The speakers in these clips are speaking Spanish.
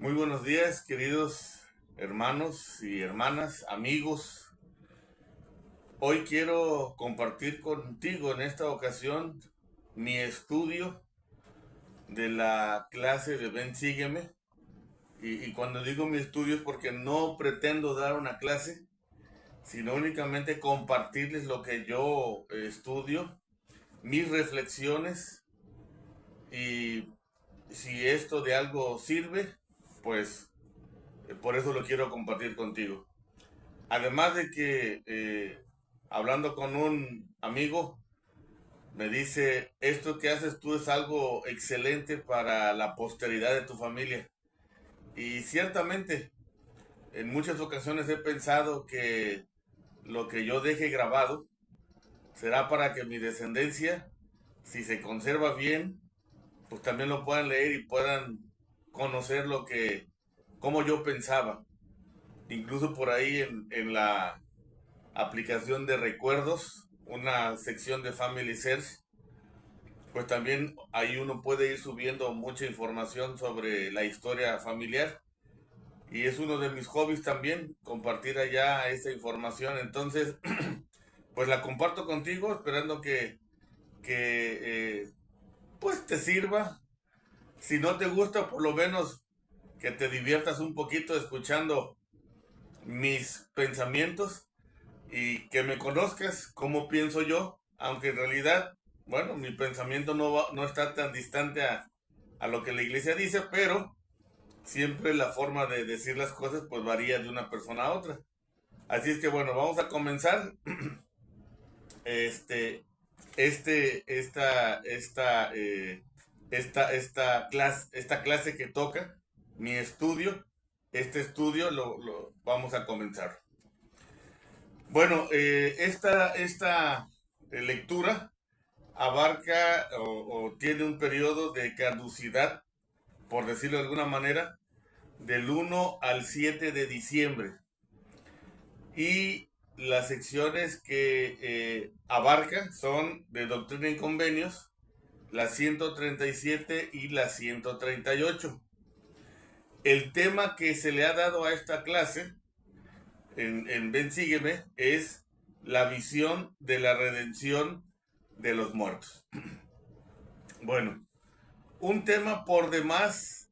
Muy buenos días, queridos hermanos y hermanas, amigos. Hoy quiero compartir contigo en esta ocasión mi estudio de la clase de Ven, Sígueme. Y cuando digo mi estudio es porque no pretendo dar una clase, sino únicamente compartirles lo que yo estudio, mis reflexiones, y si esto de algo sirve, pues por eso lo quiero compartir contigo. Además de que hablando con un amigo, me dice, esto que haces tú es algo excelente para la posteridad de tu familia. Y ciertamente, en muchas ocasiones he pensado que lo que yo deje grabado será para que mi descendencia, si se conserva bien, pues también lo puedan leer y puedan conocer cómo yo pensaba. Incluso por ahí en la aplicación de recuerdos, una sección de Family Search, pues también ahí uno puede ir subiendo mucha información sobre la historia familiar. Y es uno de mis hobbies también, compartir allá esa información. Entonces, pues la comparto contigo, esperando que pues te sirva. Si no te gusta, por lo menos que te diviertas un poquito escuchando mis pensamientos y que me conozcas cómo pienso yo, aunque en realidad, bueno, mi pensamiento no está tan distante a lo que la iglesia dice, pero siempre la forma de decir las cosas pues varía de una persona a otra. Así es que bueno, vamos a comenzar este, esta clase que toca, mi estudio, este estudio lo vamos a comenzar. Bueno, esta lectura abarca o tiene un periodo de caducidad, por decirlo de alguna manera, del 1 al 7 de diciembre. Y las secciones que abarca son de Doctrina y Convenios, la 137 y la 138. El tema que se le ha dado a esta clase en Ven Sígueme es la visión de la redención de los muertos. Bueno, un tema por demás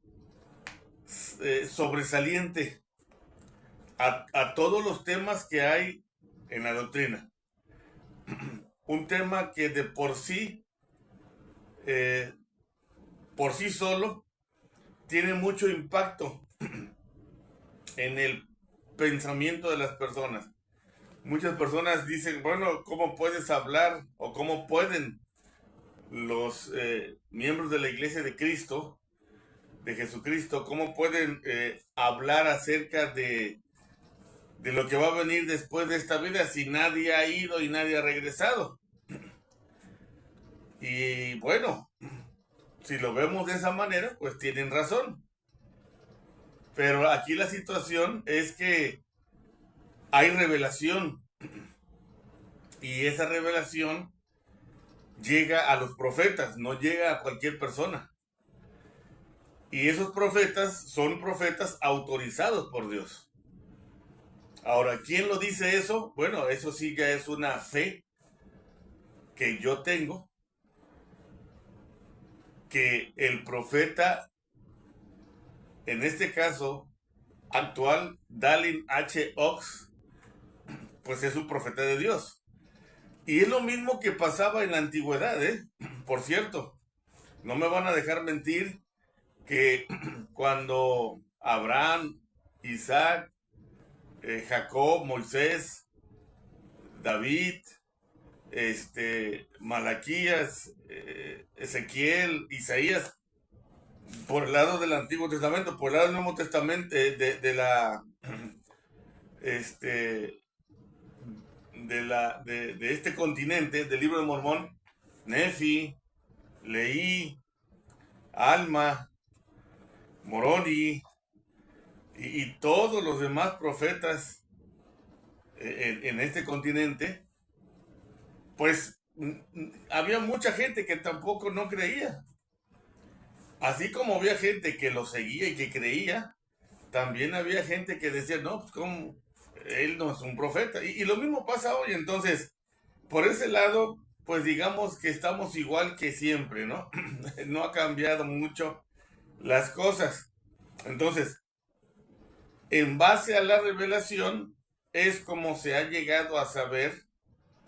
sobresaliente a todos los temas que hay en la doctrina. Un tema que de eh, por sí solo, tiene mucho impacto en el pensamiento de las personas. Muchas personas dicen, bueno, ¿cómo puedes hablar o cómo pueden los miembros de la Iglesia de Cristo, de Jesucristo, cómo pueden hablar acerca de lo que va a venir después de esta vida si nadie ha ido y nadie ha regresado? Y bueno, si lo vemos de esa manera, pues tienen razón. Pero aquí la situación es que hay revelación y esa revelación llega a los profetas, no llega a cualquier persona. Y esos profetas son profetas autorizados por Dios. Ahora, ¿quién lo dice eso? Bueno, eso sí ya es una fe que yo tengo, que el profeta, en este caso actual, Dallin H. Oaks, pues es un profeta de Dios. Y es lo mismo que pasaba en la antigüedad, ¿eh? Por cierto, no me van a dejar mentir que cuando Abraham, Isaac, Jacob, Moisés, David, Malaquías, Ezequiel, Isaías, por el lado del Antiguo Testamento, por el lado del Nuevo Testamento, este, de este continente, del libro de Mormón, Nefi, Leí, Alma, Moroni y todos los demás profetas en este continente, pues había mucha gente que tampoco no creía. Así como había gente que lo seguía y que creía, también había gente que decía, no, pues como él no es un profeta. Y lo mismo pasa hoy. Entonces, por ese lado, pues digamos que estamos igual que siempre, ¿no? No ha cambiado mucho las cosas. Entonces, en base a la revelación, es como se ha llegado a saber,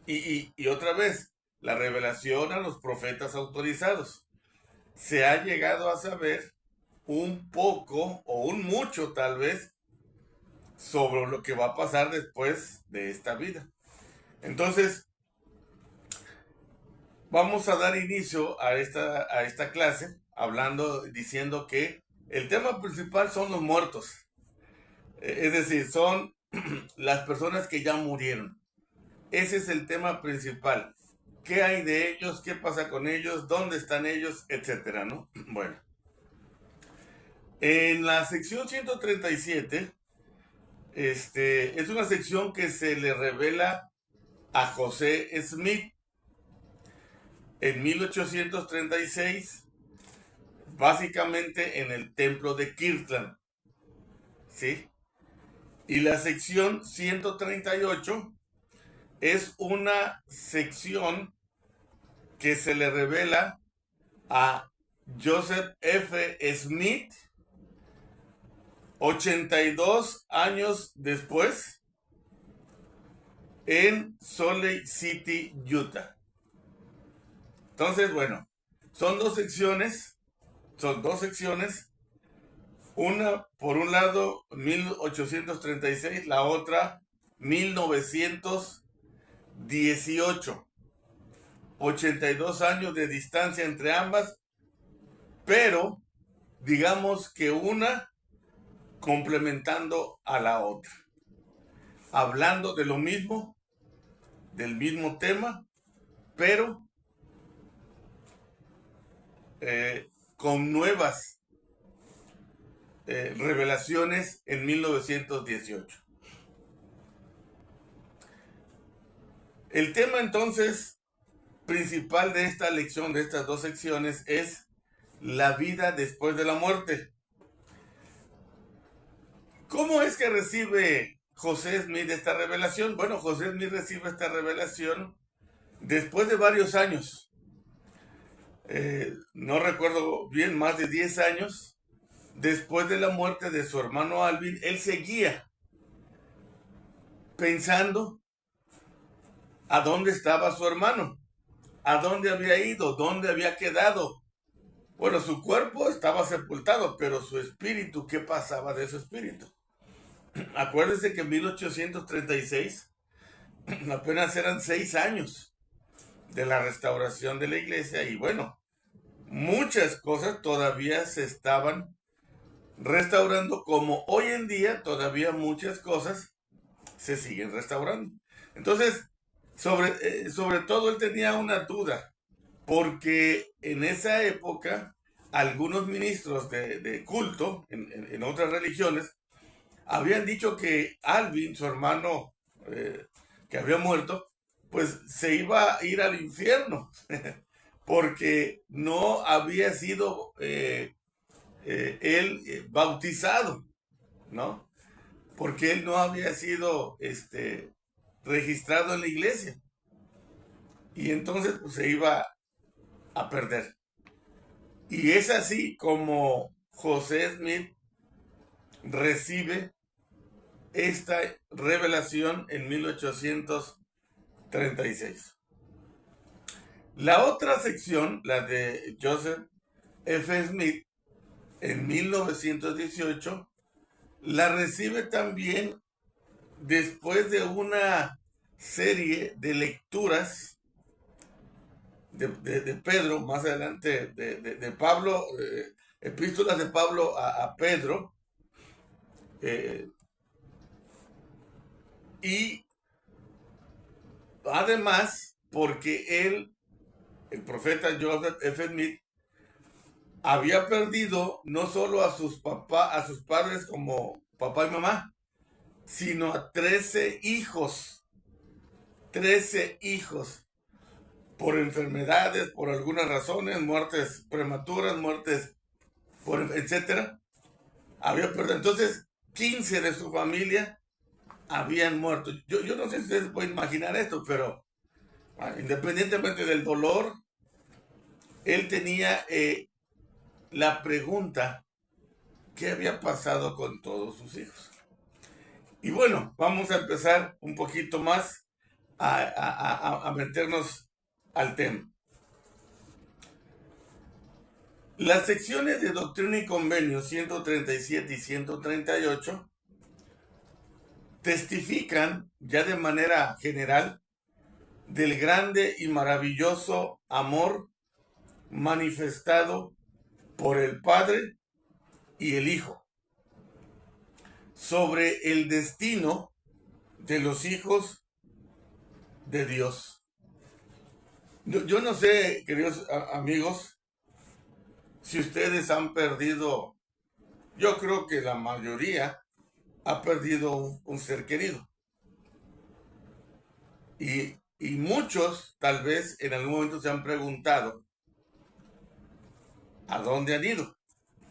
y otra vez, la revelación a los profetas autorizados. Se ha llegado a saber un poco o un mucho tal vez sobre lo que va a pasar después de esta vida. Entonces, vamos a dar inicio a esta clase diciendo que el tema principal son los muertos. Es decir, son las personas que ya murieron. Ese es el tema principal. ¿Qué hay de ellos? ¿Qué pasa con ellos? ¿Dónde están ellos? Etcétera, ¿no? Bueno. En la sección 137, es una sección que se le revela a José Smith en 1836, básicamente en el templo de Kirtland, ¿sí? Y la sección 138 es una sección que se le revela a Joseph F. Smith 82 años después en Salt Lake City, Utah. Entonces, bueno, son dos secciones, una por un lado 1836, la otra 1918. 82 años de distancia entre ambas, pero digamos que una complementando a la otra, hablando de lo mismo, del mismo tema, pero con nuevas revelaciones en 1918. El tema entonces principal de esta lección, de estas dos secciones, es la vida después de la muerte. ¿Cómo es que recibe José Smith esta revelación? Bueno, José Smith recibe esta revelación después de varios años. No recuerdo bien, más de 10 años después de la muerte de su hermano Alvin. Él seguía pensando a dónde estaba su hermano, a dónde había ido, dónde había quedado. Bueno, su cuerpo estaba sepultado, pero su espíritu, ¿qué pasaba de su espíritu? Acuérdense que en 1836 apenas eran 6 años de la restauración de la iglesia, y bueno, muchas cosas todavía se estaban restaurando, como hoy en día todavía muchas cosas se siguen restaurando. Entonces, sobre todo él tenía una duda, porque en esa época algunos ministros de culto en otras religiones habían dicho que Alvin, su hermano que había muerto, pues se iba a ir al infierno porque no había sido él bautizado, ¿no? Porque él no había sido registrado en la iglesia. Y entonces pues, se iba a perder. Y es así como José Smith recibe esta revelación en 1836. La otra sección, la de Joseph F. Smith, en 1918, la recibe también después de una serie de lecturas de Pedro, más adelante de Pablo, epístolas de Pablo a Pedro, y además porque el profeta Joseph F. Smith, había perdido no solo a sus padres como papá y mamá, sino a 13 hijos. 13 hijos. Por enfermedades, por algunas razones, muertes prematuras, muertes, etcétera. Había perdido. Entonces, 15 de su familia habían muerto. Yo no sé si ustedes pueden imaginar esto, pero independientemente del dolor, él tenía la pregunta: ¿qué había pasado con todos sus hijos? Y bueno, vamos a empezar un poquito más a meternos al tema. Las secciones de Doctrina y Convenio 137 y 138 testifican ya de manera general del grande y maravilloso amor manifestado por el Padre y el Hijo sobre el destino de los hijos de Dios. Yo no sé, queridos amigos, si ustedes han perdido, yo creo que la mayoría ha perdido un ser querido. Y muchos tal vez en algún momento se han preguntado, ¿a dónde han ido?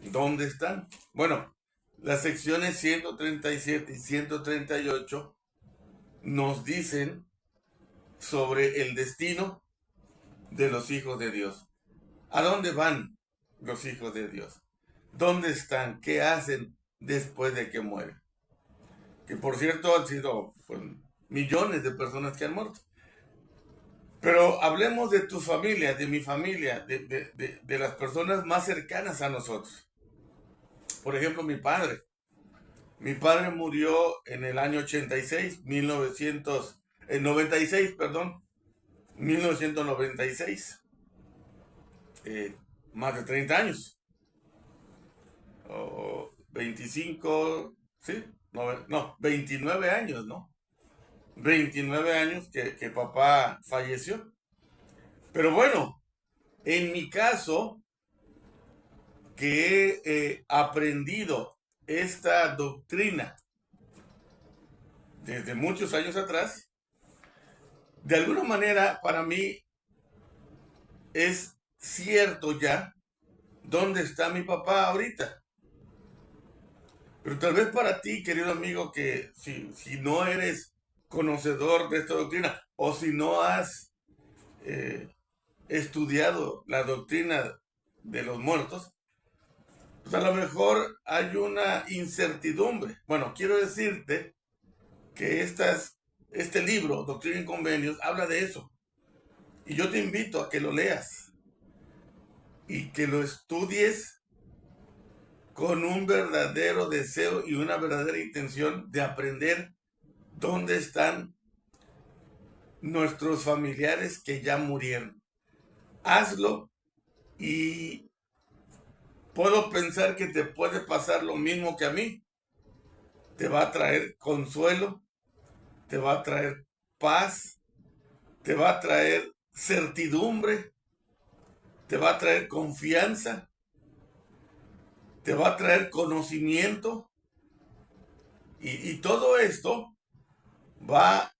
¿Dónde están? Bueno, las secciones 137 y 138 nos dicen sobre el destino de los hijos de Dios. ¿A dónde van los hijos de Dios? ¿Dónde están? ¿Qué hacen después de que mueren? Que por cierto han sido pues, millones de personas que han muerto. Pero hablemos de tu familia, de mi familia, de las personas más cercanas a nosotros. Por ejemplo, mi padre. Mi padre murió en el año 96, perdón, 1996. Más de 30 años. O 25, ¿sí? No, 29 años, ¿no? 29 años que papá falleció. Pero bueno, en mi caso, que he aprendido esta doctrina desde muchos años atrás, de alguna manera para mí es cierto ya dónde está mi papá ahorita. Pero tal vez para ti, querido amigo, que si no eres conocedor de esta doctrina o si no has estudiado la doctrina de los muertos, pues a lo mejor hay una incertidumbre. Bueno, quiero decirte que este libro, Doctrina y Convenios, habla de eso. Y yo te invito a que lo leas y que lo estudies con un verdadero deseo y una verdadera intención de aprender dónde están nuestros familiares que ya murieron. Hazlo y puedo pensar que te puede pasar lo mismo que a mí. Te va a traer consuelo, te va a traer paz, te va a traer certidumbre, te va a traer confianza, te va a traer conocimiento y todo esto va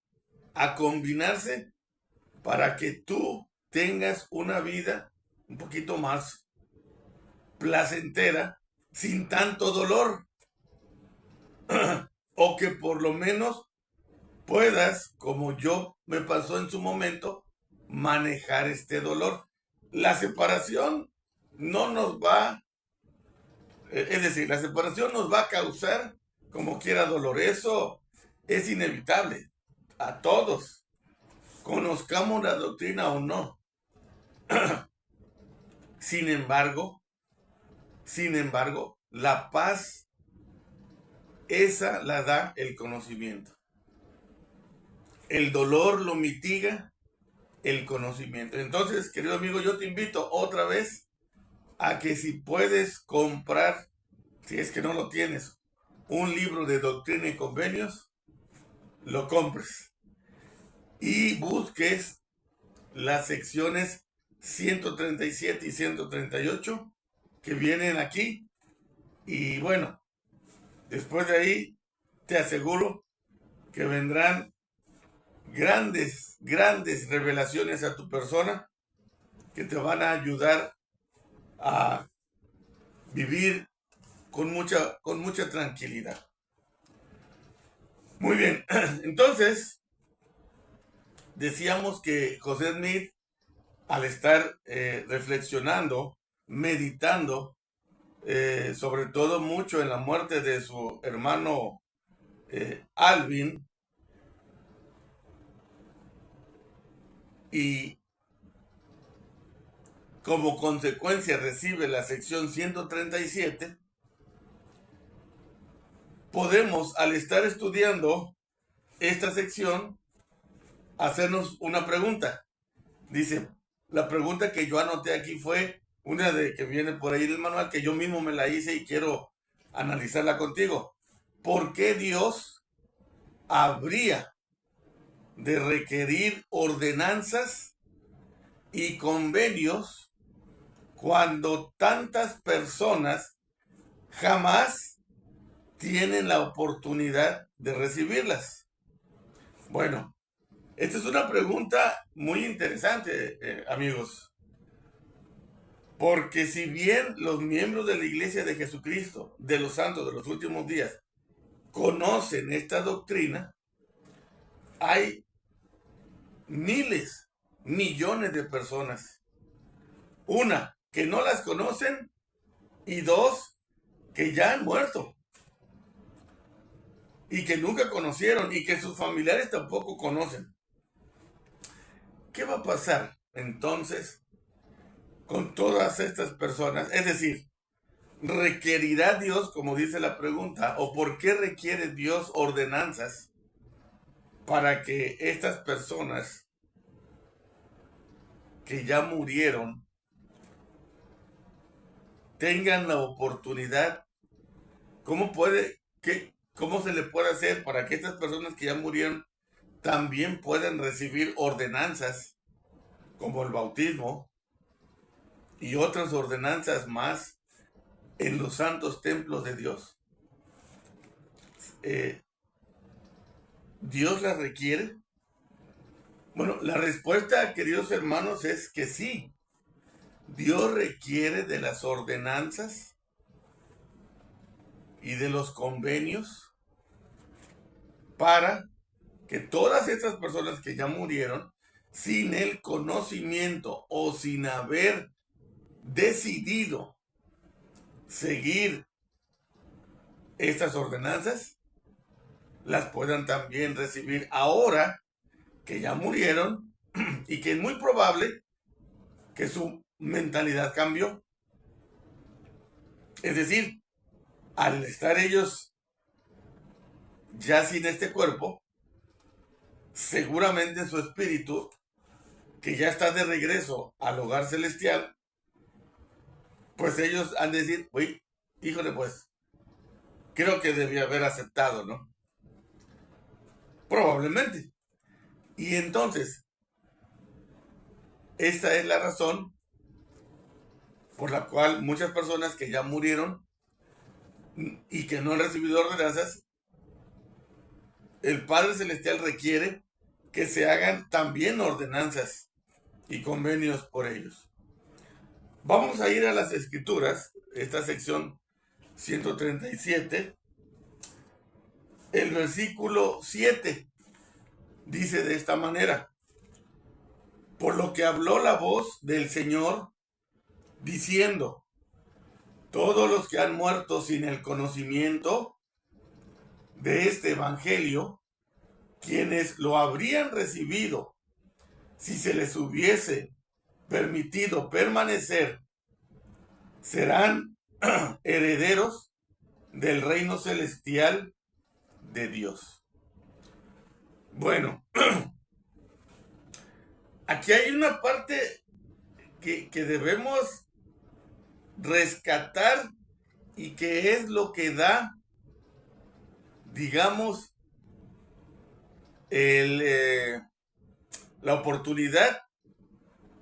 a combinarse para que tú tengas una vida un poquito más placentera, sin tanto dolor, o que por lo menos puedas, como yo me pasó en su momento, manejar este dolor. La separación no nos va, es decir, la separación nos va a causar como quiera dolor. Eso es inevitable a todos, conozcamos la doctrina o no. Sin embargo, la paz, esa la da el conocimiento. El dolor lo mitiga el conocimiento. Entonces, querido amigo, yo te invito otra vez a que si puedes comprar, si es que no lo tienes, un libro de Doctrina y Convenios, lo compres y busques las secciones 137 y 138 que vienen aquí. Y bueno, después de ahí te aseguro que vendrán grandes revelaciones a tu persona que te van a ayudar a vivir con mucha tranquilidad. Muy bien, entonces decíamos que José Smith, al estar reflexionando, meditando, sobre todo mucho en la muerte de su hermano Alvin, y como consecuencia recibe la sección 137, podemos, al estar estudiando esta sección, hacernos una pregunta. Dice, la pregunta que yo anoté aquí fue una de que viene por ahí del manual, que yo mismo me la hice y quiero analizarla contigo. ¿Por qué Dios habría de requerir ordenanzas y convenios cuando tantas personas jamás tienen la oportunidad de recibirlas? Bueno, esta es una pregunta muy interesante, amigos, porque si bien los miembros de la Iglesia de Jesucristo, de los santos de los últimos días, conocen esta doctrina, hay miles, millones de personas. Una, que no las conocen, y dos, que ya han muerto y que nunca conocieron y que sus familiares tampoco conocen. ¿Qué va a pasar entonces con todas estas personas? Es decir, ¿requerirá Dios, como dice la pregunta, o por qué requiere Dios ordenanzas para que estas personas que ya murieron tengan la oportunidad? ¿Cómo se le puede hacer para que estas personas que ya murieron también puedan recibir ordenanzas como el bautismo y otras ordenanzas más en los santos templos de Dios? ¿Dios las requiere? Bueno, la respuesta, queridos hermanos, es que sí. Dios requiere de las ordenanzas y de los convenios para que todas estas personas que ya murieron, sin el conocimiento o sin haber decidido seguir estas ordenanzas, las puedan también recibir ahora que ya murieron y que es muy probable que su mentalidad cambió. Es decir, al estar ellos ya sin este cuerpo, seguramente su espíritu, que ya está de regreso al hogar celestial, pues ellos han de decir, uy, híjole, pues, creo que debía haber aceptado, ¿no? Probablemente. Y entonces, esta es la razón por la cual muchas personas que ya murieron y que no han recibido ordenanzas, el Padre Celestial requiere que se hagan también ordenanzas y convenios por ellos. Vamos a ir a las Escrituras, esta sección 137, el versículo 7, dice de esta manera: por lo que habló la voz del Señor, diciendo, todos los que han muerto sin el conocimiento de este evangelio, quienes lo habrían recibido si se les hubiese permitido permanecer, serán herederos del reino celestial de Dios. Bueno, aquí hay una parte que debemos rescatar y que es lo que da, digamos, la oportunidad,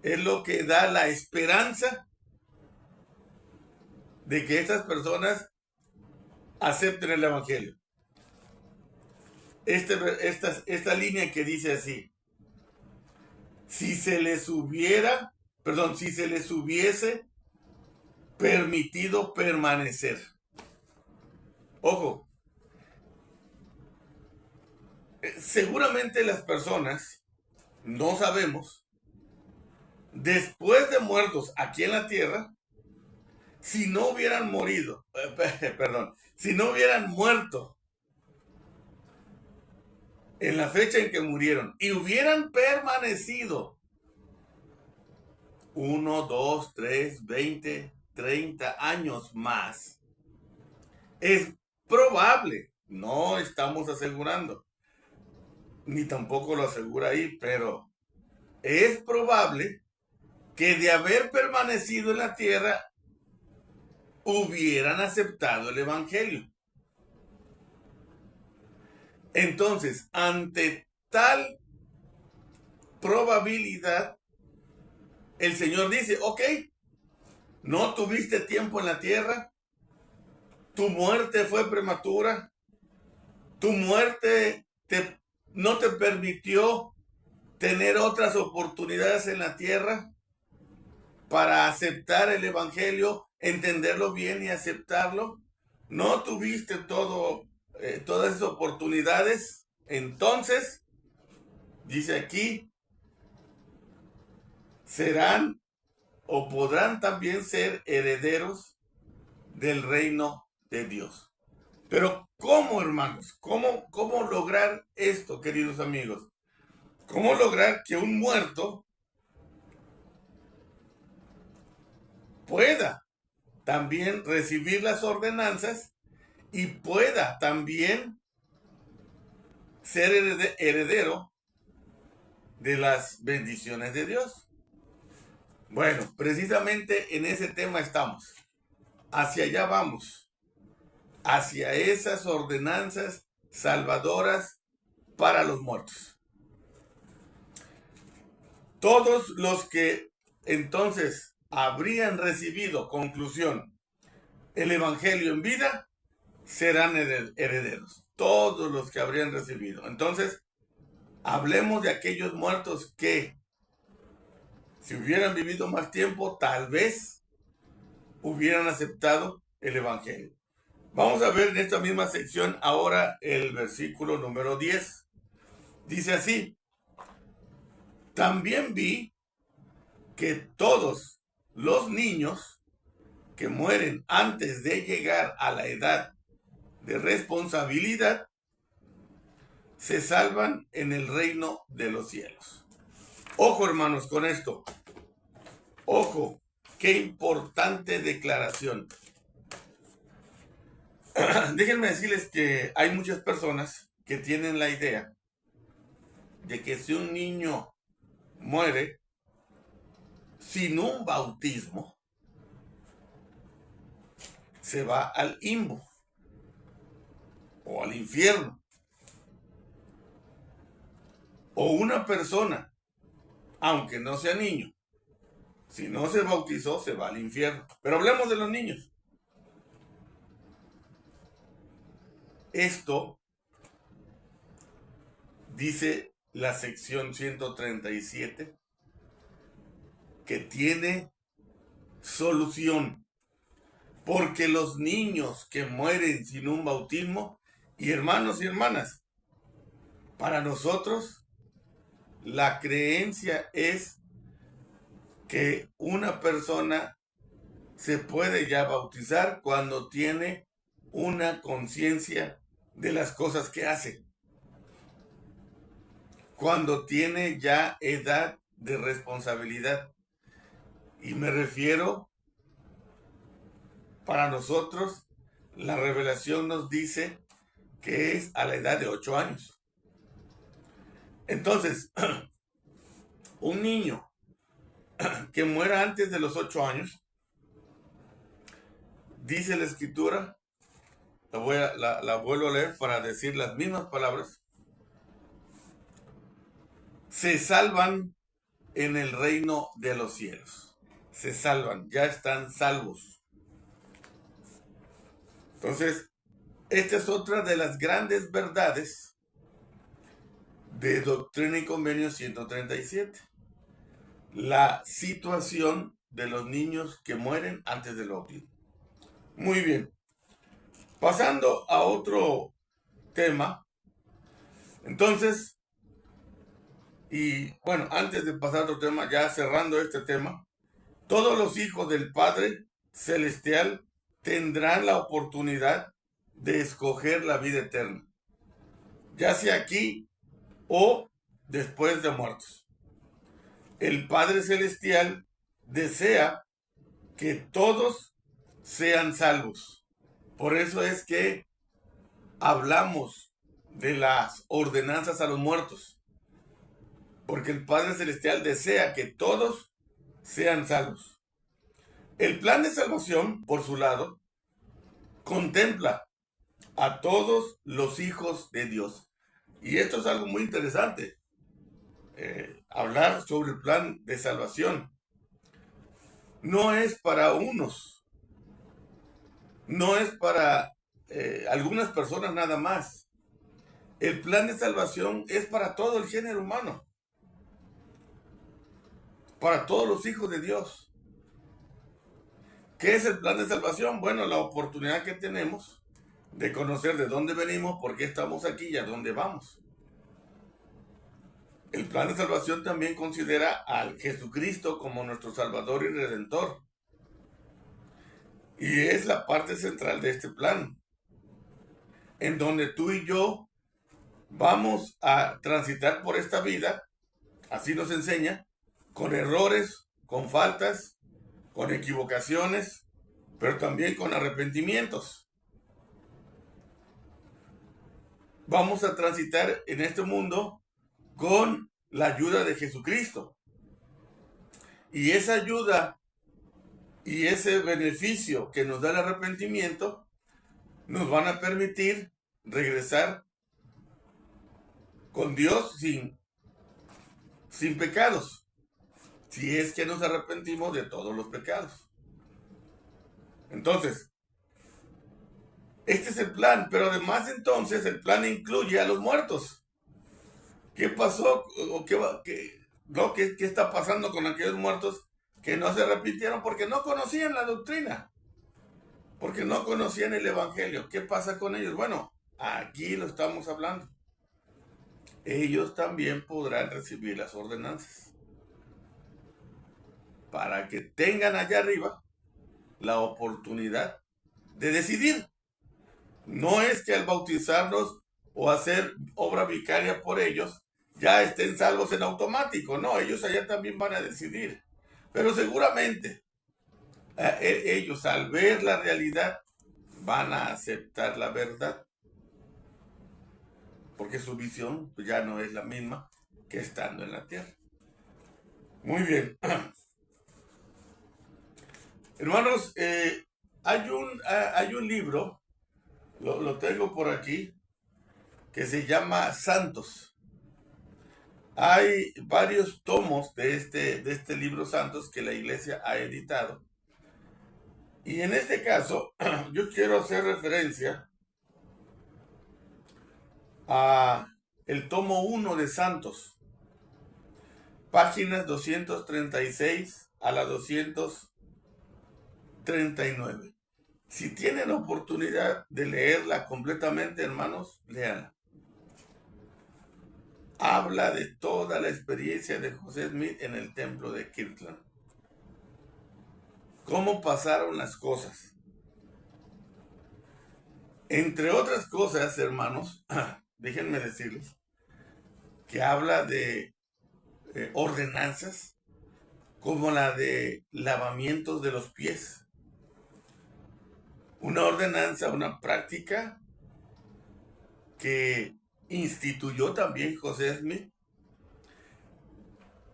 es lo que da la esperanza de que estas personas acepten el evangelio. Esta línea que dice así: si se les hubiese permitido permanecer. Ojo, Seguramente las personas no sabemos, después de muertos aquí en la tierra, si no hubieran morido, perdón, si no hubieran muerto en la fecha en que murieron y hubieran permanecido 1, 2, 3, 20, 30 años más, es probable, no estamos asegurando, ni tampoco lo asegura ahí, pero es probable que de haber permanecido en la tierra hubieran aceptado el evangelio. Entonces, ante tal probabilidad, el Señor dice, ok, no tuviste tiempo en la tierra, tu muerte fue prematura, tu muerte no te permitió tener otras oportunidades en la tierra para aceptar el evangelio, entenderlo bien y aceptarlo. No tuviste todas esas oportunidades. Entonces, dice aquí, serán o podrán también ser herederos del reino de Dios. Pero ¿cómo, hermanos? ¿Cómo lograr esto, queridos amigos? ¿Cómo lograr que un muerto pueda también recibir las ordenanzas y pueda también ser heredero de las bendiciones de Dios? Bueno, precisamente en ese tema estamos. Hacia allá vamos. Hacia esas ordenanzas salvadoras para los muertos. Todos los que entonces habrían recibido, conclusión, el evangelio en vida, serán herederos. Todos los que habrían recibido. Entonces, hablemos de aquellos muertos que, si hubieran vivido más tiempo, tal vez hubieran aceptado el evangelio. Vamos a ver en esta misma sección ahora el versículo número 10. Dice así: también vi que todos los niños que mueren antes de llegar a la edad de responsabilidad se salvan en el reino de los cielos. Ojo, hermanos, con esto. Ojo, qué importante declaración. Déjenme decirles que hay muchas personas que tienen la idea de que si un niño muere sin un bautismo, se va al limbo o al infierno. O una persona, aunque no sea niño, si no se bautizó, se va al infierno. Pero hablemos de los niños. Esto dice la sección 137 que tiene solución. Porque los niños que mueren sin un bautismo, y hermanos y hermanas, para nosotros la creencia es que una persona se puede ya bautizar cuando tiene una conciencia de las cosas que hace, cuando tiene ya edad de responsabilidad. Y me refiero, para nosotros, la revelación nos dice que es a la edad de 8 años. Entonces, un niño que muera antes de los 8 años, dice la escritura, la vuelvo a leer para decir las mismas palabras, se salvan en el reino de los cielos. Se salvan, ya están salvos. Entonces, esta es otra de las grandes verdades de Doctrina y Convenio 137. La situación de los niños que mueren antes del bautismo. Muy bien. Pasando a otro tema, Entonces, y bueno, antes de pasar a otro tema, ya cerrando este tema, todos los hijos del Padre Celestial tendrán la oportunidad de escoger la vida eterna, ya sea aquí o después de muertos. El Padre Celestial desea que todos sean salvos. Por eso es que hablamos de las ordenanzas a los muertos, porque el Padre Celestial desea que todos sean salvos. El plan de salvación, por su lado, contempla a todos los hijos de Dios. Y esto es algo muy interesante, hablar sobre el plan de salvación. No es para unos, no es para algunas personas nada más. El plan de salvación es para todo el género humano, para todos los hijos de Dios. ¿Qué es el plan de salvación? Bueno, la oportunidad que tenemos de conocer de dónde venimos, por qué estamos aquí y a dónde vamos. El plan de salvación también considera al Jesucristo como nuestro Salvador y Redentor. Y es la parte central de este plan, en donde tú y yo vamos a transitar por esta vida, así nos enseña, con errores, con faltas, con equivocaciones, pero también con arrepentimientos. Vamos a transitar en este mundo con la ayuda de Jesucristo. Y esa ayuda y ese beneficio que nos da el arrepentimiento nos van a permitir regresar con Dios sin pecados, si es que nos arrepentimos de todos los pecados. Entonces, este es el plan, pero además entonces el plan incluye a los muertos. ¿Qué pasó? ¿O qué está pasando con aquellos muertos que no se arrepintieron porque no conocían la doctrina? Porque no conocían el Evangelio. ¿Qué pasa con ellos? Bueno, aquí lo estamos hablando. Ellos también podrán recibir las ordenanzas para que tengan allá arriba la oportunidad de decidir. No es que al bautizarnos o hacer obra vicaria por ellos ya estén salvos en automático. No, ellos allá también van a decidir. Pero seguramente ellos al ver la realidad van a aceptar la verdad, porque su visión ya no es la misma que estando en la tierra. Muy bien. Hermanos, hay un libro, lo tengo por aquí, que se llama Santos. Hay varios tomos de este libro Santos que la iglesia ha editado. Y en este caso, yo quiero hacer referencia a el tomo 1 de Santos, páginas 236 a la 239. Si tienen oportunidad de leerla completamente, hermanos, léanla. Habla de toda la experiencia de José Smith en el templo de Kirtland. Cómo pasaron las cosas. Entre otras cosas, hermanos, déjenme decirles que habla de ordenanzas como la de lavamientos de los pies. Una ordenanza, una práctica que instituyó también José Smith.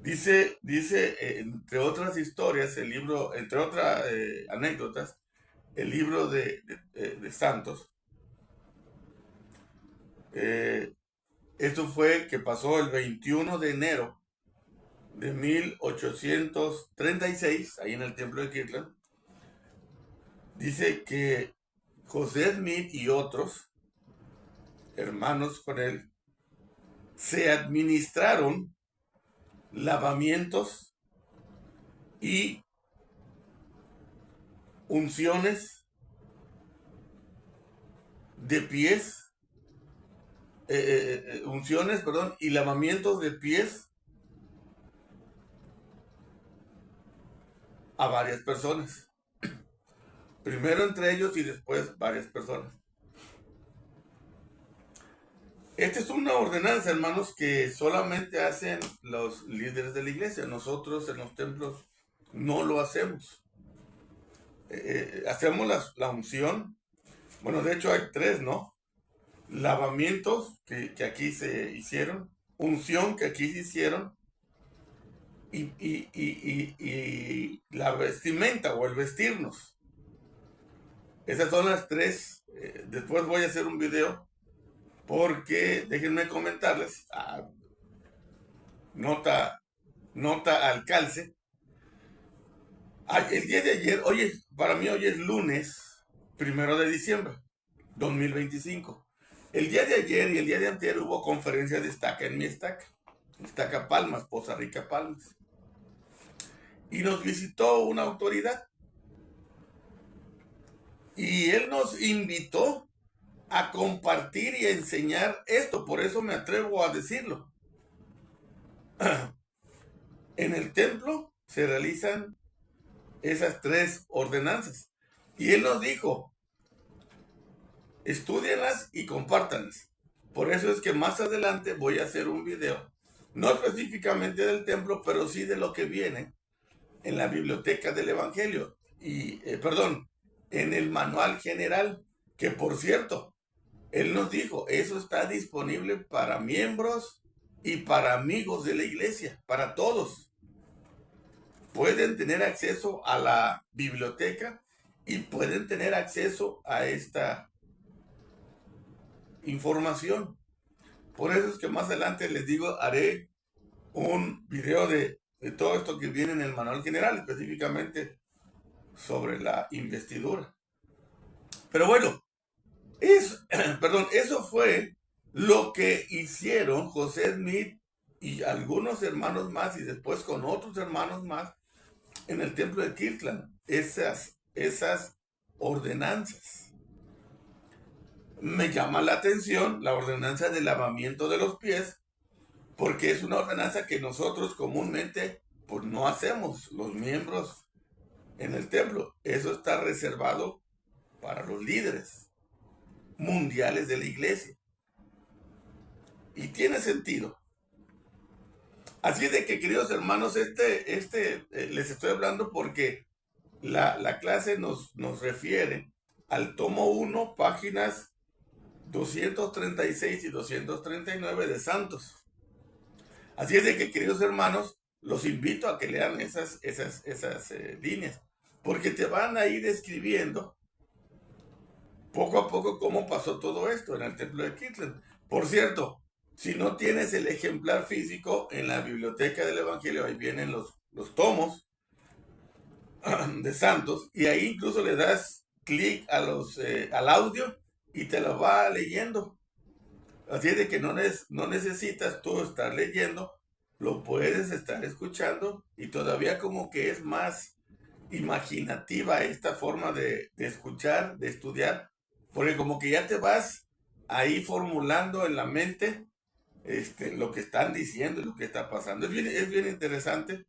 Dice, entre otras historias, el libro, entre otras anécdotas, el libro de Santos. Esto fue que pasó el 21 de enero de 1836, ahí en el templo de Kirtland. Dice que José Smith y otros hermanos con él se administraron lavamientos y unciones de pies unciones, perdón, y lavamientos de pies a varias personas. Primero entre ellos y después varias personas. Esta es una ordenanza, hermanos, que solamente hacen los líderes de la iglesia. Nosotros en los templos no lo hacemos. Hacemos la unción. Bueno, de hecho hay tres, ¿no? Lavamientos que aquí se hicieron, unción que aquí se hicieron, y la vestimenta o el vestirnos. Esas son las tres. Después voy a hacer un video porque déjenme comentarles, nota al calce. El día de ayer, para mí hoy es lunes 1 de diciembre 2025. El día de ayer y el día de anterior hubo conferencia de estaca en mi estaca Palmas, Poza Rica Palmas. Y nos visitó una autoridad. Y él nos invitó a compartir y a enseñar esto. Por eso me atrevo a decirlo. En el templo se realizan esas tres ordenanzas. Y él nos dijo, estúdienlas y compártanlas. Por eso es que más adelante voy a hacer un video, no específicamente del templo, pero sí de lo que viene en la biblioteca del Evangelio. En el manual general, que por cierto, él nos dijo, eso está disponible para miembros y para amigos de la iglesia, para todos. Pueden tener acceso a la biblioteca y pueden tener acceso a esta información. Por eso es que más adelante les digo, haré un video de todo esto que viene en el manual general, específicamente sobre la investidura. Pero bueno, eso fue lo que hicieron José Smith y algunos hermanos más, y después con otros hermanos más, en el templo de Kirtland. Esas ordenanzas. Me llama la atención la ordenanza de lavamiento de los pies, porque es una ordenanza que nosotros comúnmente pues no hacemos, los miembros en el templo. Eso está reservado para los líderes mundiales de la iglesia. Y tiene sentido. Así de que, queridos hermanos, les estoy hablando porque la clase nos refiere al tomo 1, páginas 236 y 239 de Santos. Así es de que, queridos hermanos, los invito a que lean esas líneas, porque te van a ir describiendo poco a poco cómo pasó todo esto en el templo de Kirtland. Por cierto, si no tienes el ejemplar físico, en la biblioteca del Evangelio, ahí vienen los tomos de Santos, y ahí incluso le das clic al audio y te lo va leyendo. Así es de que no necesitas tú estar leyendo, lo puedes estar escuchando, y todavía como que es más imaginativa esta forma de escuchar, de estudiar, porque como que ya te vas ahí formulando en la mente lo que están diciendo y lo que está pasando. Es bien interesante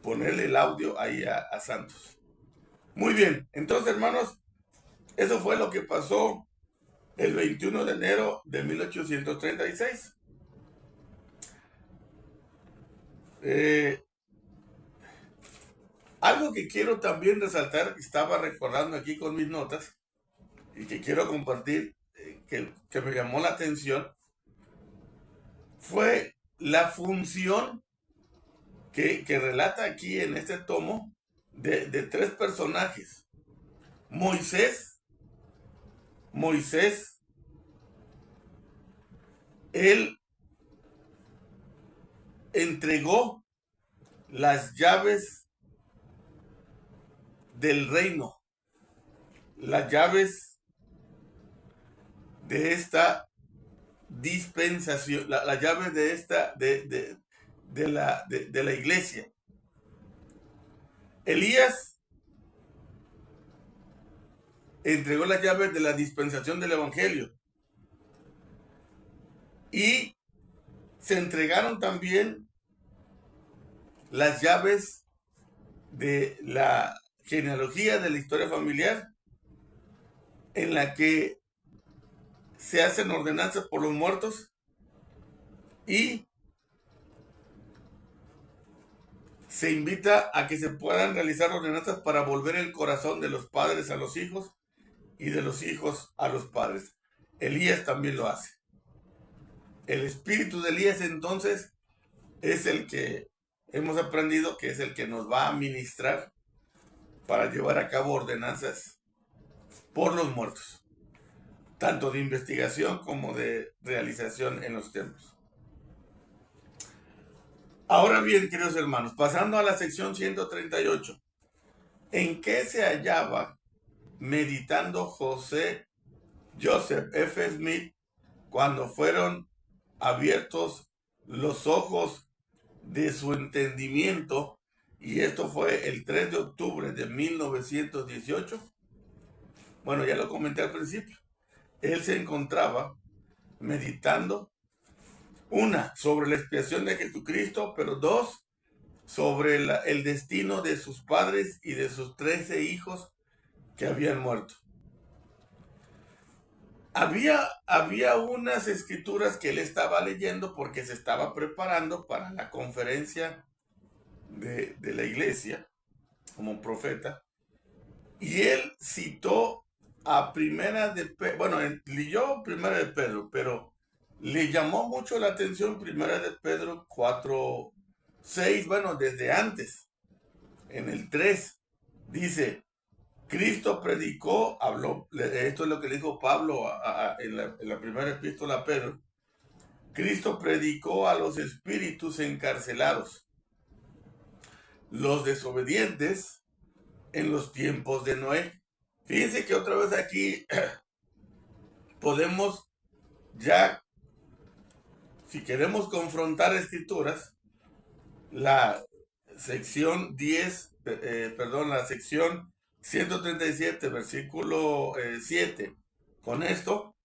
ponerle el audio ahí a Santos. Muy bien, entonces hermanos, eso fue lo que pasó el 21 de enero de 1836. Algo que quiero también resaltar, que estaba recordando aquí con mis notas y que quiero compartir, que me llamó la atención, fue la función que relata aquí en este tomo de tres personajes. Moisés, él entregó las llaves del reino, las llaves de esta dispensación, la llave de la iglesia. Elías entregó las llaves de la dispensación del evangelio. Y se entregaron también las llaves de la genealogía de la historia familiar, en la que se hacen ordenanzas por los muertos y se invita a que se puedan realizar ordenanzas para volver el corazón de los padres a los hijos y de los hijos a los padres. Elías también lo hace. El espíritu de Elías entonces es el que hemos aprendido que es el que nos va a ministrar para llevar a cabo ordenanzas por los muertos, tanto de investigación como de realización en los templos. Ahora bien, queridos hermanos, pasando a la sección 138, ¿en qué se hallaba meditando Joseph F. Smith cuando fueron abiertos los ojos de su entendimiento? Y esto fue el 3 de octubre de 1918. Bueno, ya lo comenté al principio. Él se encontraba meditando, una, sobre la expiación de Jesucristo, pero dos, sobre el destino de sus padres y de sus 13 hijos que habían muerto. Había unas escrituras que él estaba leyendo porque se estaba preparando para la conferencia de la iglesia como profeta, y él citó a leyó Primera de Pedro, pero le llamó mucho la atención Primera de Pedro 4:6, bueno, desde antes, en el 3, dice, Cristo predicó, habló, esto es lo que le dijo Pablo en la primera epístola a Pedro, Cristo predicó a los espíritus encarcelados, los desobedientes en los tiempos de Noé. Fíjense que otra vez aquí podemos ya, si queremos confrontar escrituras, la sección 137, versículo 7, con esto,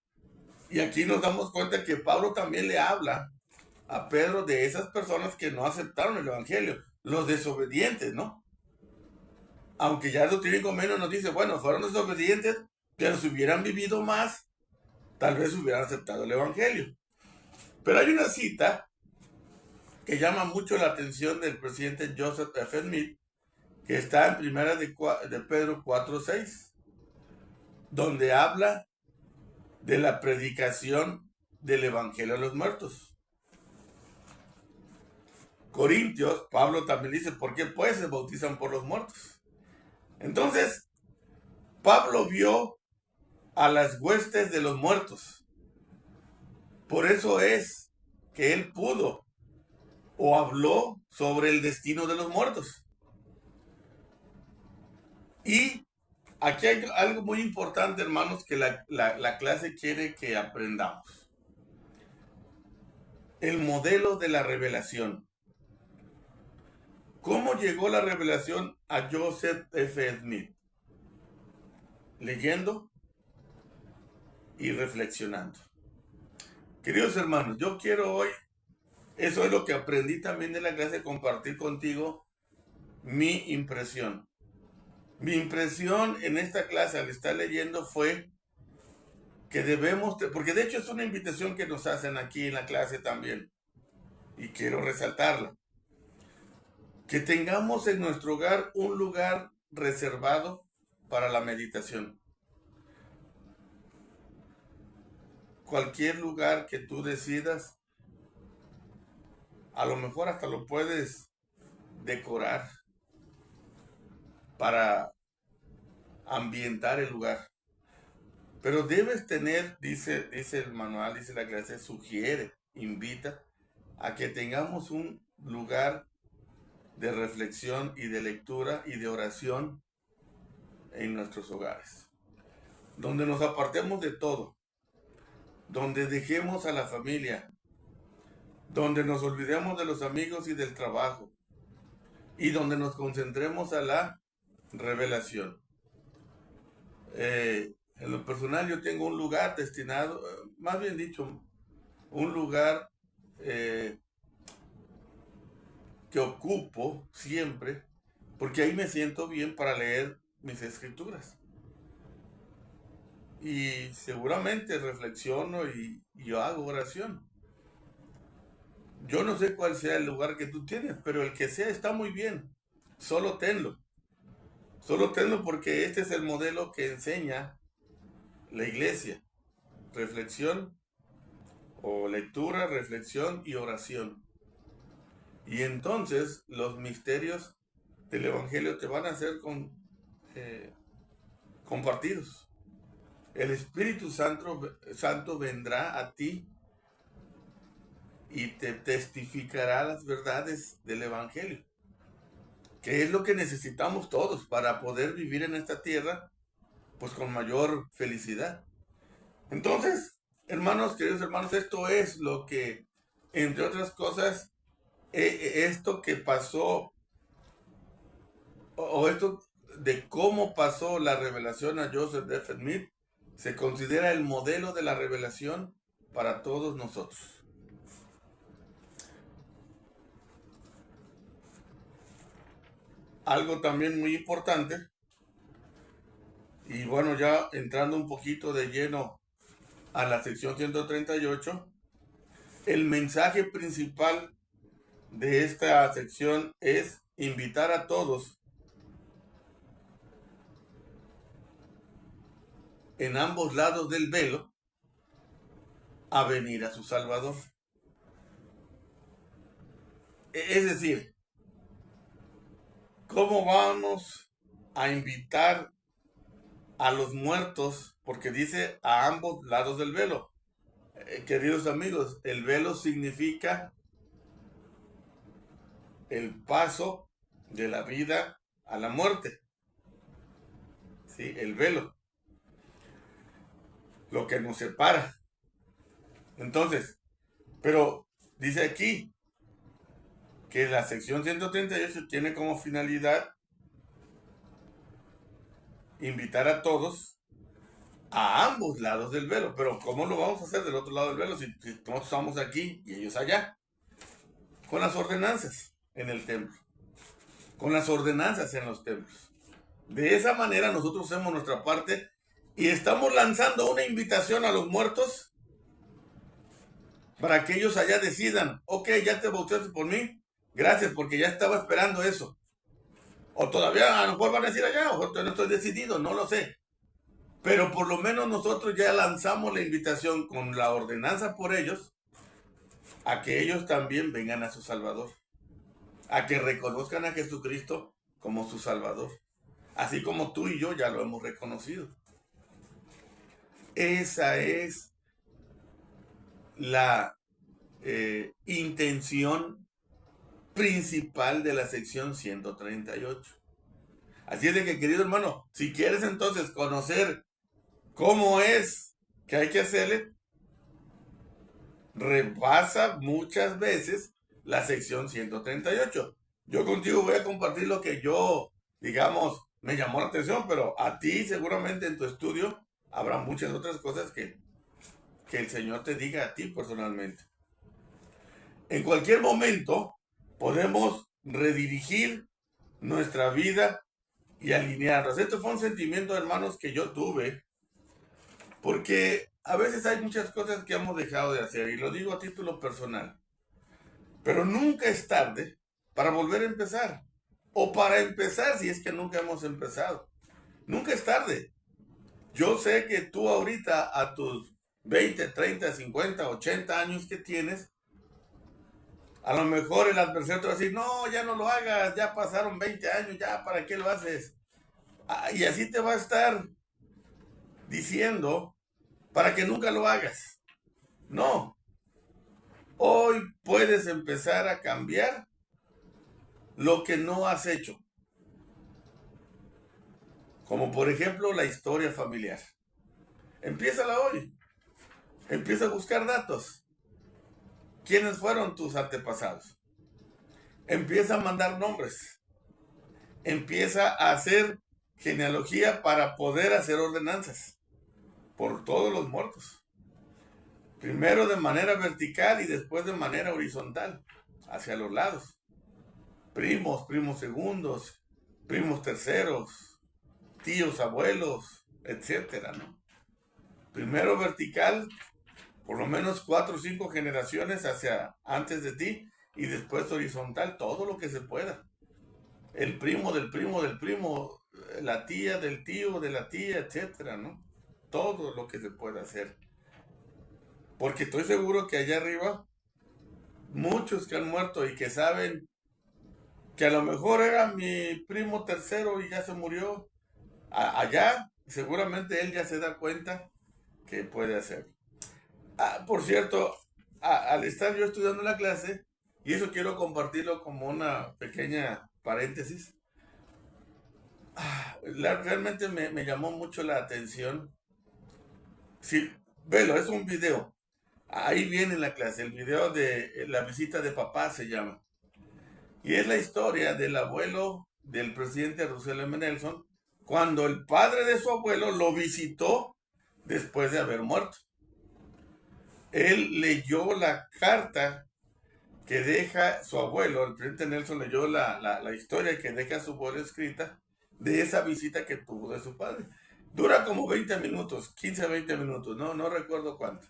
y aquí nos damos cuenta que Pablo también le habla a Pedro de esas personas que no aceptaron el evangelio, los desobedientes, ¿no? Aunque ya el doctrínico menos nos dice, bueno, fueron desobedientes, pero si hubieran vivido más, tal vez hubieran aceptado el evangelio. Pero hay una cita que llama mucho la atención del presidente Joseph F. Smith, que está en Primera de Pedro 4:6, donde habla de la predicación del evangelio a los muertos. Corintios, Pablo también dice, ¿por qué pues se bautizan por los muertos? Entonces, Pablo vio a las huestes de los muertos. Por eso es que él pudo o habló sobre el destino de los muertos. Y aquí hay algo muy importante, hermanos, que la clase quiere que aprendamos. El modelo de la revelación. ¿Cómo llegó la revelación a Joseph F. Smith? Leyendo y reflexionando. Queridos hermanos, yo quiero hoy, eso es lo que aprendí también de la clase, compartir contigo mi impresión. Mi impresión en esta clase al estar leyendo fue que debemos, porque de hecho es una invitación que nos hacen aquí en la clase también, y quiero resaltarla, que tengamos en nuestro hogar un lugar reservado para la meditación. Cualquier lugar que tú decidas, a lo mejor hasta lo puedes decorar para ambientar el lugar. Pero debes tener, dice el manual, dice la clase, sugiere, invita a que tengamos un lugar de reflexión y de lectura y de oración en nuestros hogares, donde nos apartemos de todo, donde dejemos a la familia, donde nos olvidemos de los amigos y del trabajo, y donde nos concentremos a la revelación. En lo personal yo tengo un lugar destinado, más bien dicho, un lugar que ocupo siempre, porque ahí me siento bien para leer mis escrituras. Y seguramente reflexiono y yo hago oración. Yo no sé cuál sea el lugar que tú tienes, pero el que sea está muy bien. Solo tenlo. Solo tenlo porque este es el modelo que enseña la iglesia. Reflexión o lectura, reflexión y oración. Y entonces los misterios del Evangelio te van a ser compartidos. El Espíritu Santo vendrá a ti y te testificará las verdades del Evangelio, que es lo que necesitamos todos para poder vivir en esta tierra, pues con mayor felicidad. Entonces, hermanos, queridos hermanos, esto es lo que, entre otras cosas, esto que pasó, o esto de cómo pasó la revelación a Joseph de Smith, se considera el modelo de la revelación para todos nosotros. Algo también muy importante, y bueno, ya entrando un poquito de lleno a la sección 138, el mensaje principal de esta sección es invitar a todos en ambos lados del velo a venir a su Salvador. Es decir, ¿cómo vamos a invitar a los muertos? Porque dice a ambos lados del velo. Queridos amigos, el velo significa el paso de la vida a la muerte. ¿Sí? El velo. Lo que nos separa. Entonces, pero dice aquí que la sección 138 tiene como finalidad invitar a todos a ambos lados del velo. Pero ¿cómo lo vamos a hacer del otro lado del velo si nosotros estamos aquí y ellos allá? Con las ordenanzas en el templo. Con las ordenanzas en los templos. De esa manera nosotros hacemos nuestra parte y estamos lanzando una invitación a los muertos para que ellos allá decidan, ok, ya te bautizaste por mí, gracias, porque ya estaba esperando eso. O todavía a lo mejor van a decir allá, o no estoy decidido, no lo sé. Pero por lo menos nosotros ya lanzamos la invitación con la ordenanza por ellos a que ellos también vengan a su Salvador. A que reconozcan a Jesucristo como su Salvador. Así como tú y yo ya lo hemos reconocido. Esa es la intención principal de la sección 138. Así es de que, querido hermano, si quieres entonces conocer cómo es que hay que hacerle, repasa muchas veces la sección 138. Yo contigo voy a compartir lo que yo, digamos, me llamó la atención, pero a ti seguramente en tu estudio habrá muchas otras cosas que el Señor te diga a ti personalmente. En cualquier momento podemos redirigir nuestra vida y alinearnos. Esto fue un sentimiento, hermanos, que yo tuve, porque a veces hay muchas cosas que hemos dejado de hacer, y lo digo a título personal. Pero nunca es tarde para volver a empezar, o para empezar si es que nunca hemos empezado. Nunca es tarde. Yo sé que tú ahorita a tus 20, 30, 50, 80 años que tienes, a lo mejor el adversario te va a decir, no, ya no lo hagas, ya pasaron 20 años, ya, ¿para qué lo haces? Y así te va a estar diciendo para que nunca lo hagas. No. Hoy puedes empezar a cambiar lo que no has hecho. Como por ejemplo la historia familiar. Empiézala hoy. Empieza a buscar datos. ¿Quiénes fueron tus antepasados? Empieza a mandar nombres. Empieza a hacer genealogía para poder hacer ordenanzas por todos los muertos. Primero de manera vertical y después de manera horizontal, hacia los lados. Primos, primos segundos, primos terceros, tíos, abuelos, etcétera, ¿no? Primero vertical, por lo menos 4 o 5 generaciones hacia antes de ti, y después horizontal, todo lo que se pueda. El primo del primo del primo, la tía del tío de la tía, etcétera, ¿no? Todo lo que se pueda hacer. Porque estoy seguro que allá arriba, muchos que han muerto y que saben que a lo mejor era mi primo tercero y ya se murió, allá seguramente él ya se da cuenta que puede hacer. Por cierto, al estar yo estudiando la clase, y eso quiero compartirlo como una pequeña paréntesis, realmente me llamó mucho la atención. Sí, velo, es un video. Ahí viene en la clase, el video de la visita de papá se llama. Y es la historia del abuelo del presidente Russell M. Nelson, cuando el padre de su abuelo lo visitó después de haber muerto. Él leyó la carta que deja su abuelo, el presidente Nelson leyó la historia que deja su abuelo escrita de esa visita que tuvo de su padre. Dura como 20 minutos, 15 a 20 minutos, no recuerdo cuánto.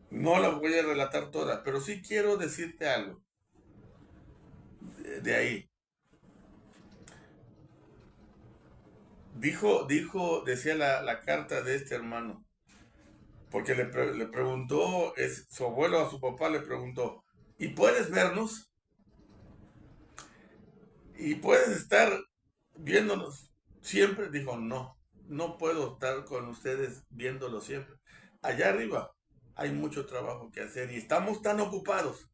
No la voy a relatar toda, pero sí quiero decirte algo de ahí. Decía la carta de este hermano, porque le preguntó, su abuelo a su papá le preguntó, ¿y puedes vernos? ¿Y puedes estar viéndonos siempre? Dijo, no puedo estar con ustedes viéndolos siempre. Allá arriba hay mucho trabajo que hacer y estamos tan ocupados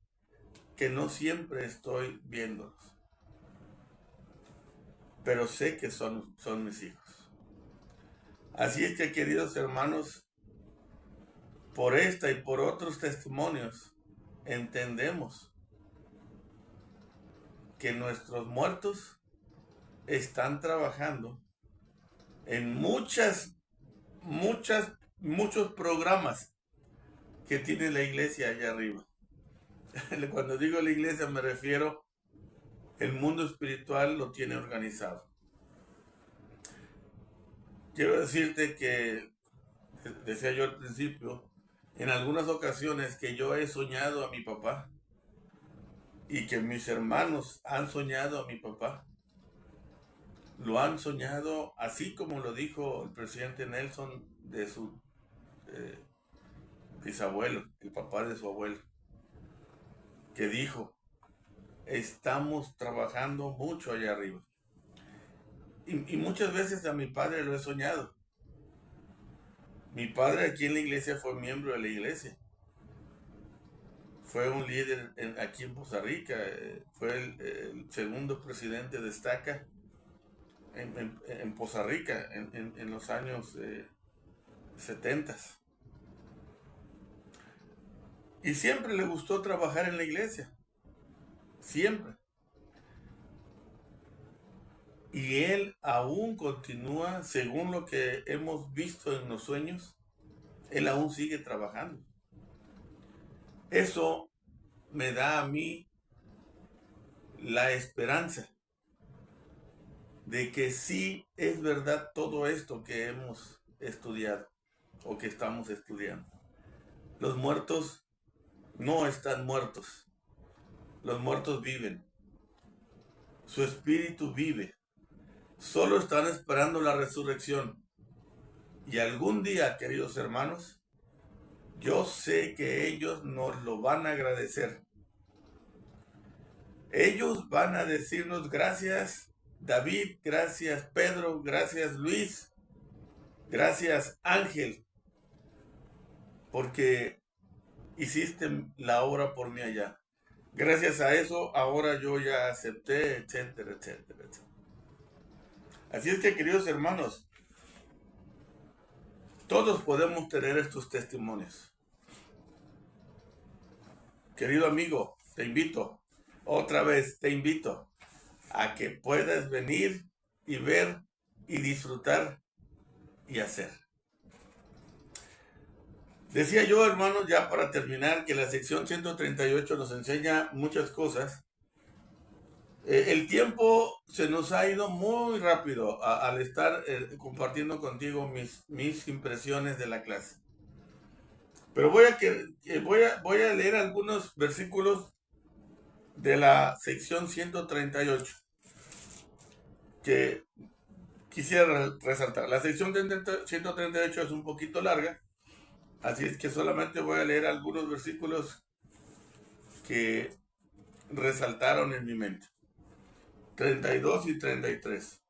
que no siempre estoy viéndolos. Pero sé que son mis hijos. Así es que, queridos hermanos, por esta y por otros testimonios, entendemos que nuestros muertos están trabajando en muchos programas que tiene la iglesia allá arriba. Cuando digo la iglesia me refiero, el mundo espiritual lo tiene organizado. Quiero decirte que, decía yo al principio, en algunas ocasiones que yo he soñado a mi papá y que mis hermanos han soñado a mi papá, lo han soñado así como lo dijo el presidente Nelson de su bisabuelo, el papá de su abuelo, que dijo, estamos trabajando mucho allá arriba. Y muchas veces a mi padre lo he soñado. Mi padre aquí en la iglesia fue miembro de la iglesia. Fue un líder aquí en Poza Rica. Fue el segundo presidente de Estaca en Poza Rica en los años 70. Y siempre le gustó trabajar en la iglesia. Siempre. Y él aún continúa, según lo que hemos visto en los sueños, él aún sigue trabajando. Eso me da a mí la esperanza de que sí es verdad todo esto que hemos estudiado o que estamos estudiando. Los muertos no están muertos. Los muertos viven. Su espíritu vive. Solo están esperando la resurrección. Y algún día, queridos hermanos, yo sé que ellos nos lo van a agradecer. Ellos van a decirnos gracias David, gracias Pedro, gracias Luis, gracias Ángel, porque hiciste la obra por mí allá. Gracias a eso ahora yo ya acepté, etcétera, etcétera, etcétera. Así es que, queridos hermanos, todos podemos tener estos testimonios. Querido amigo, te invito, otra vez te invito a que puedas venir y ver y disfrutar y hacer. Decía yo, hermanos, ya para terminar, que la sección 138 nos enseña muchas cosas. El tiempo se nos ha ido muy rápido al estar compartiendo contigo mis impresiones de la clase. Pero voy a leer algunos versículos de la sección 138 que quisiera resaltar. La sección 138 es un poquito larga, así es que solamente voy a leer algunos versículos que resaltaron en mi mente. 32 y 33.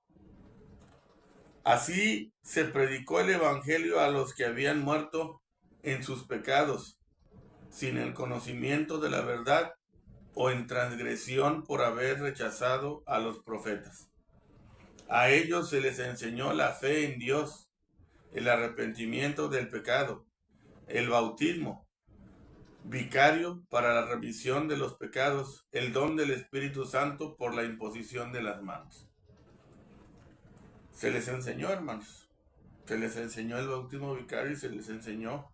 Así se predicó el evangelio a los que habían muerto en sus pecados, sin el conocimiento de la verdad o en transgresión por haber rechazado a los profetas. A ellos se les enseñó la fe en Dios, el arrepentimiento del pecado, el bautismo, vicario para la remisión de los pecados, el don del Espíritu Santo por la imposición de las manos. Se les enseñó, hermanos, se les enseñó el bautismo vicario y se les enseñó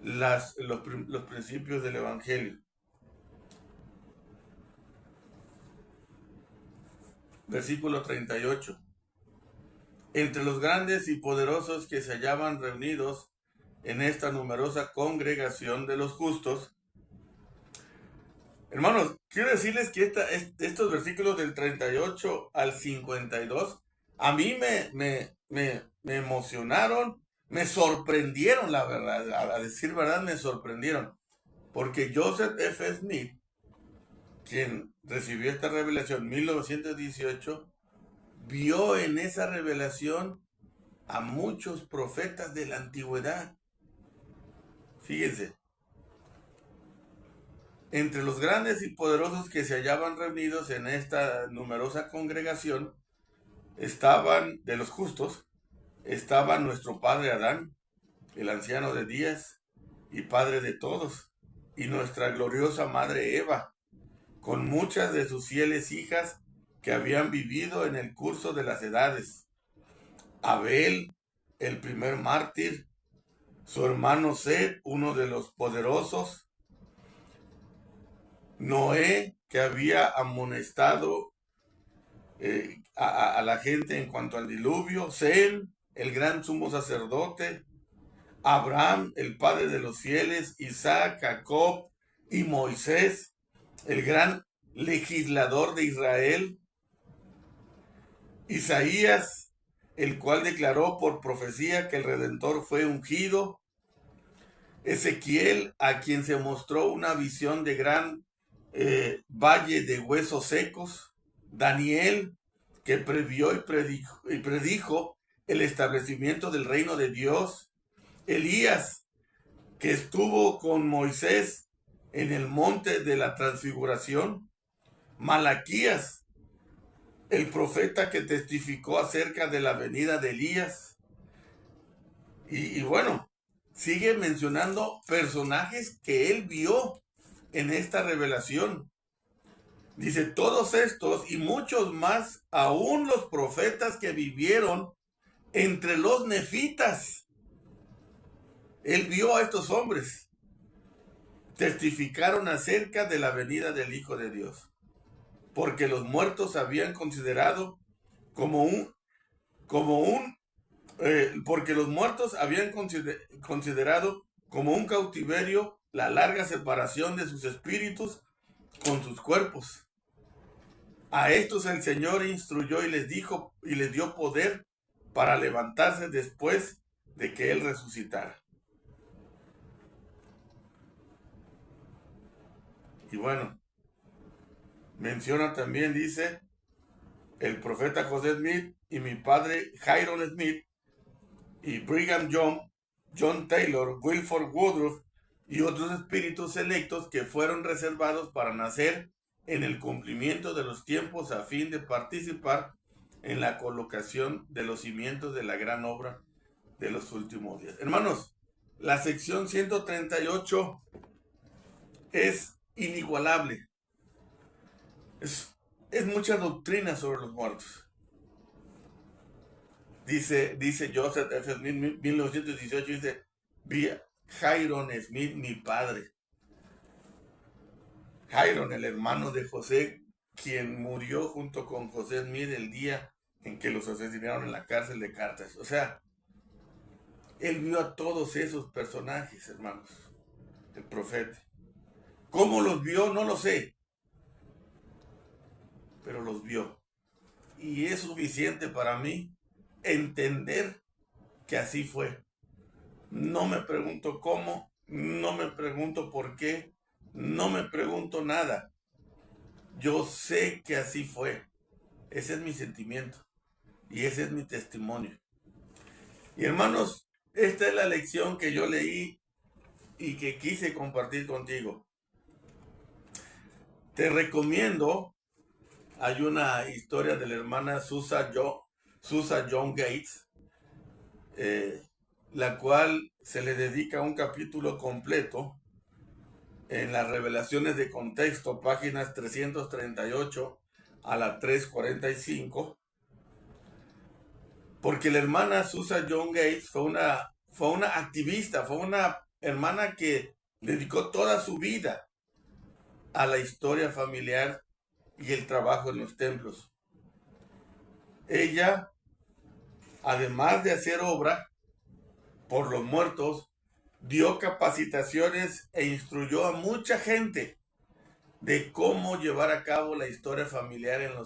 los principios del Evangelio. Versículo 38. Entre los grandes y poderosos que se hallaban reunidos en esta numerosa congregación de los justos. Hermanos, quiero decirles que estos versículos del 38 al 52 a mí me emocionaron, me sorprendieron, la verdad, a decir verdad, me sorprendieron. Porque Joseph F. Smith, quien recibió esta revelación en 1918, vio en esa revelación a muchos profetas de la antigüedad. Fíjense, entre los grandes y poderosos que se hallaban reunidos en esta numerosa congregación, estaban, de los justos, estaba nuestro padre Adán, el anciano de días y padre de todos, y nuestra gloriosa madre Eva, con muchas de sus fieles hijas que habían vivido en el curso de las edades. Abel, el primer mártir, su hermano Seth, uno de los poderosos, Noé, que había amonestado a la gente en cuanto al diluvio, Sem, el gran sumo sacerdote, Abraham, el padre de los fieles, Isaac, Jacob y Moisés, el gran legislador de Israel, Isaías, el cual declaró por profecía que el Redentor fue ungido, Ezequiel, a quien se mostró una visión de gran valle de huesos secos, Daniel, que previó y predijo el establecimiento del reino de Dios, Elías, que estuvo con Moisés en el monte de la transfiguración, Malaquías, el profeta que testificó acerca de la venida de Elías, y bueno, sigue mencionando personajes que él vio en esta revelación. Dice, todos estos y muchos más, aún los profetas que vivieron entre los nefitas. Él vio a estos hombres. Testificaron acerca de la venida del Hijo de Dios. Porque los muertos habían considerado porque los muertos habían considerado como un cautiverio la larga separación de sus espíritus con sus cuerpos. A estos el Señor instruyó y les dijo y les dio poder para levantarse después de que Él resucitara. Y bueno, menciona también, dice, el profeta José Smith y mi padre Hiram Smith y Brigham Young, John Taylor, Wilford Woodruff y otros espíritus selectos que fueron reservados para nacer en el cumplimiento de los tiempos a fin de participar en la colocación de los cimientos de la gran obra de los últimos días. Hermanos, la sección 138 es inigualable. Es mucha doctrina sobre los muertos. Dice Joseph F. Smith, 1918, dice, Jairon Smith, mi padre. Jairon, el hermano de José, quien murió junto con José Smith el día en que los asesinaron en la cárcel de Carthage. O sea, él vio a todos esos personajes, hermanos, el profeta. ¿Cómo los vio? No lo sé, pero los vio. Y es suficiente para mí entender que así fue. No me pregunto cómo, no me pregunto por qué, no me pregunto nada. Yo sé que así fue. Ese es mi sentimiento y ese es mi testimonio. Y hermanos, esta es la lección que yo leí y que quise compartir contigo. Te recomiendo, hay una historia de la hermana Susan John Gates, la cual se le dedica un capítulo completo en las revelaciones de contexto, páginas 338 a la 345, porque la hermana Susan John Gates fue una activista, fue una hermana que dedicó toda su vida a la historia familiar y el trabajo en los templos. Ella, además de hacer obra por los muertos, dio capacitaciones e instruyó a mucha gente de cómo llevar a cabo la historia familiar en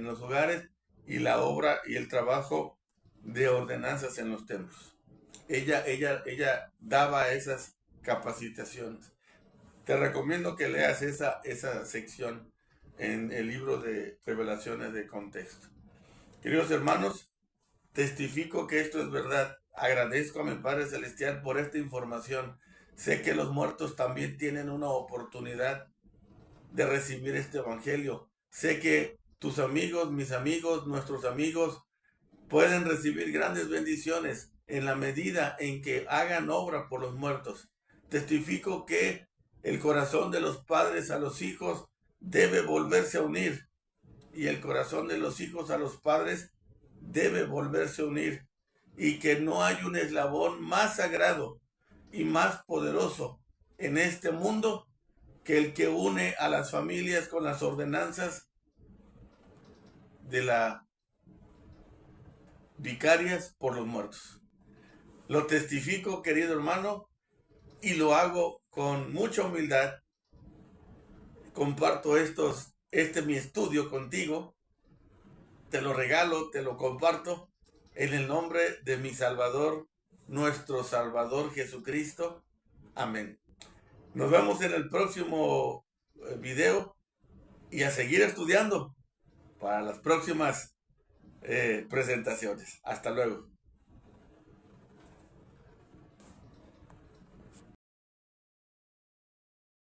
los hogares y la obra y el trabajo de ordenanzas en los templos. Ella daba esas capacitaciones. Te recomiendo que leas esa sección en el libro de Revelaciones de Contexto. Queridos hermanos, testifico que esto es verdad. Agradezco a mi Padre Celestial por esta información. Sé que los muertos también tienen una oportunidad de recibir este evangelio. Sé que tus amigos, mis amigos, nuestros amigos pueden recibir grandes bendiciones en la medida en que hagan obra por los muertos. Testifico que el corazón de los padres a los hijos debe volverse a unir y el corazón de los hijos a los padres debe volverse a unir y que no hay un eslabón más sagrado y más poderoso en este mundo que el que une a las familias con las ordenanzas de la vicarias por los muertos. Lo testifico, querido hermano, y lo hago con mucha humildad. Comparto mi estudio contigo. Te lo regalo, te lo comparto en el nombre de mi Salvador, nuestro Salvador Jesucristo. Amén. Nos vemos en el próximo video y a seguir estudiando para las próximas presentaciones. Hasta luego.